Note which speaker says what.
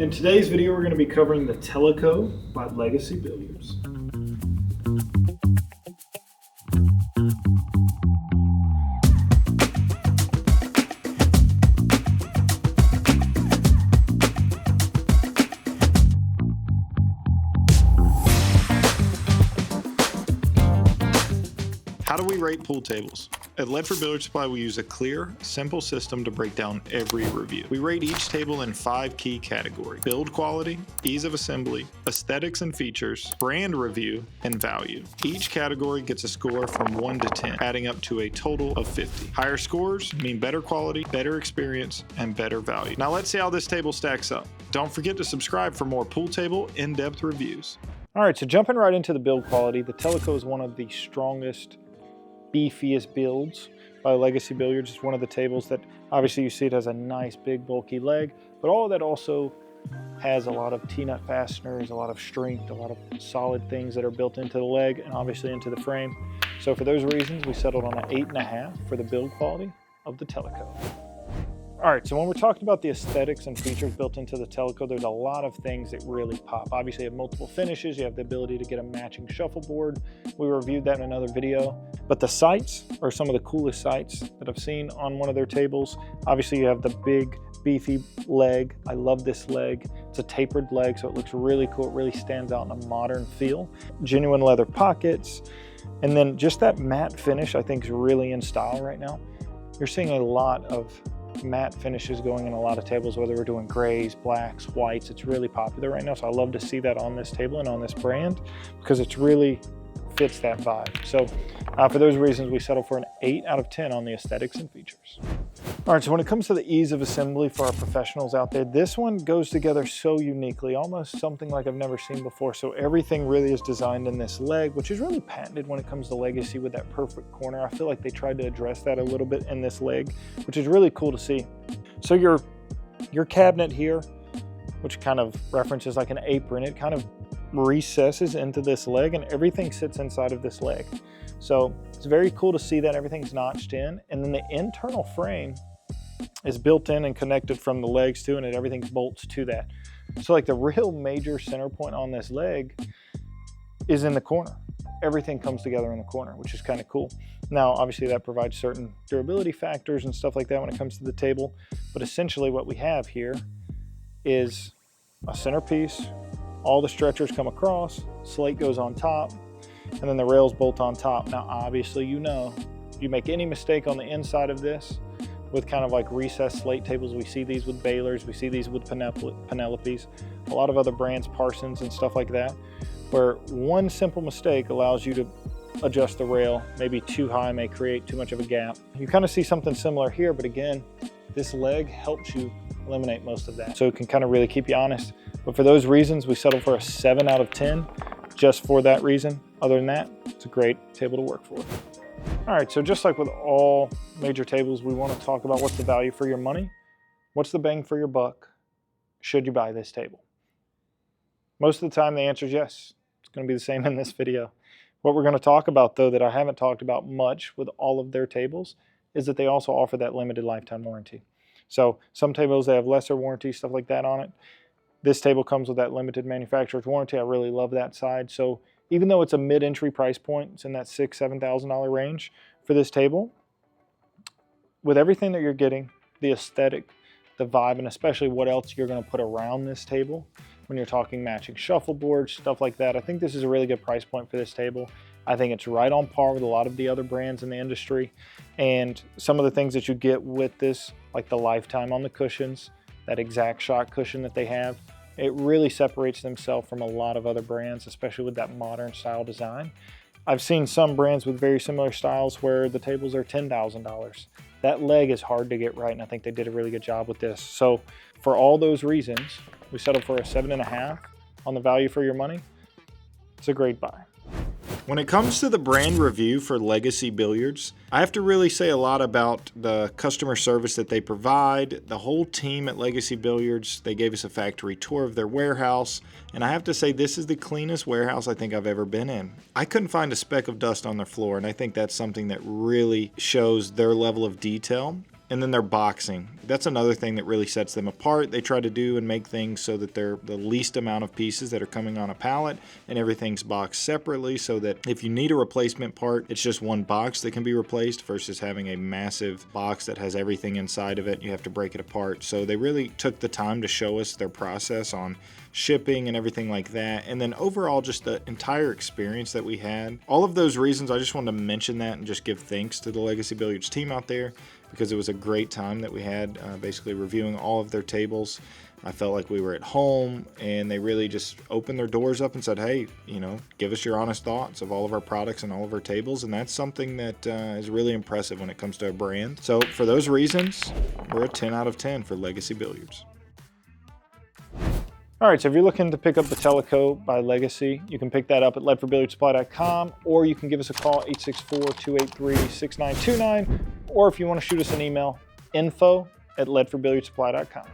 Speaker 1: In today's video, we're going to be covering the Tellico by Legacy Billiards. How do we rate pool tables? At Ledford Billiard Supply, we use a clear, simple system to break down every review. We rate each table in 5 key categories: build quality, ease of assembly, aesthetics and features, brand review, and value. Each category gets a score from 1 to 10, adding up to a total of 50. Higher scores mean better quality, better experience, and better value. Now let's see how this table stacks up. Don't forget to subscribe for more pool table in-depth reviews. All right, so jumping right into the build quality, the Tellico is one of the strongest, beefiest builds by Legacy Billiards. It's one of the tables that obviously you see it has a nice big bulky leg, but all of that also has a lot of T-nut fasteners, a lot of strength, a lot of solid things that are built into the leg and obviously into the frame. So for those reasons, we settled on an 8.5 for the build quality of the Tellico. All right, so when we're talking about the aesthetics and features built into the Tellico, there's a lot of things that really pop. Obviously, you have multiple finishes. You have the ability to get a matching shuffleboard. We reviewed that in another video. But the sights are some of the coolest sights that I've seen on one of their tables. Obviously, you have the big, beefy leg. I love this leg. It's a tapered leg, so it looks really cool. It really stands out in a modern feel. Genuine leather pockets. And then just that matte finish, I think, is really in style right now. You're seeing a lot of matte finishes going in a lot of tables, whether we're doing grays, blacks, whites. It's really popular right now, so I love to see that on this table and on this brand because it's really fits that vibe. So for those reasons, we settle for an 8 out of 10 on the aesthetics and features. All right, so when it comes to the ease of assembly for our professionals out there, this one goes together so uniquely, almost something like I've never seen before. So everything really is designed in this leg, which is really patented when it comes to Legacy with that perfect corner. I feel like they tried to address that a little bit in this leg, which is really cool to see. So your cabinet here, which kind of references like an apron, it kind of recesses into this leg and everything sits inside of this leg. So it's very cool to see that everything's notched in, and then the internal frame is built in and connected from the legs too, and everything bolts to that. So like the real major center point on this leg is in the corner. Everything comes together in the corner, which is kind of cool. Now, obviously that provides certain durability factors and stuff like that when it comes to the table, but essentially what we have here is a centerpiece. All the stretchers come across, slate goes on top, and then the rails bolt on top. Now, obviously, you know, you make any mistake on the inside of this with kind of like recessed slate tables, we see these with Baylors, we see these with Penelopes, a lot of other brands, Parsons and stuff like that, where one simple mistake allows you to adjust the rail. Maybe too high may create too much of a gap. You kind of see something similar here, but again, this leg helps you eliminate most of that. So it can kind of really keep you honest. But for those reasons, we settled for a 7 out of 10, just for that reason. Other than that, it's a great table to work for. All right, so just like with all major tables, we want to talk about what's the value for your money, what's the bang for your buck, should you buy this table? Most of the time, the answer is yes. It's going to be the same in this video. What we're going to talk about, though, that I haven't talked about much with all of their tables, is that they also offer that limited lifetime warranty. So some tables, they have lesser warranty, stuff like that on it. This table comes with that limited manufacturer's warranty. I really love that side. So even though it's a mid-entry price point, it's in that $6,000, $7,000 range for this table, with everything that you're getting, the aesthetic, the vibe, and especially what else you're going to put around this table when you're talking matching shuffleboards, stuff like that, I think this is a really good price point for this table. I think it's right on par with a lot of the other brands in the industry. And some of the things that you get with this, like the lifetime on the cushions, that exact shot cushion that they have, it really separates themselves from a lot of other brands, especially with that modern style design. I've seen some brands with very similar styles where the tables are $10,000. That leg is hard to get right, and I think they did a really good job with this. So for all those reasons, we settled for a 7.5 on the value for your money. It's a great buy. When it comes to the brand review for Legacy Billiards, I have to really say a lot about the customer service that they provide. The whole team at Legacy Billiards, they gave us a factory tour of their warehouse, and I have to say this is the cleanest warehouse I think I've ever been in. I couldn't find a speck of dust on their floor, and I think that's something that really shows their level of detail And then their boxing. That's another thing that really sets them apart. They try to do and make things so that they're the least amount of pieces that are coming on a pallet, and everything's boxed separately so that if you need a replacement part, it's just one box that can be replaced versus having a massive box that has everything inside of it. You have to break it apart. So they really took the time to show us their process on shipping and everything like that. And then overall, just the entire experience that we had. All of those reasons, I just wanted to mention that and just give thanks to the Legacy Billiards team out there, because it was a great time that we had basically reviewing all of their tables. I felt like we were at home, and they really just opened their doors up and said, hey, you know, give us your honest thoughts of all of our products and all of our tables. And that's something that is really impressive when it comes to a brand. So for those reasons, we're a 10 out of 10 for Legacy Billiards. All right, so if you're looking to pick up the Tellico by Legacy, you can pick that up at ledfordbilliardsupply.com, or you can give us a call, 864-283-6929, or if you want to shoot us an email, info@ledfordbilliardsupply.com.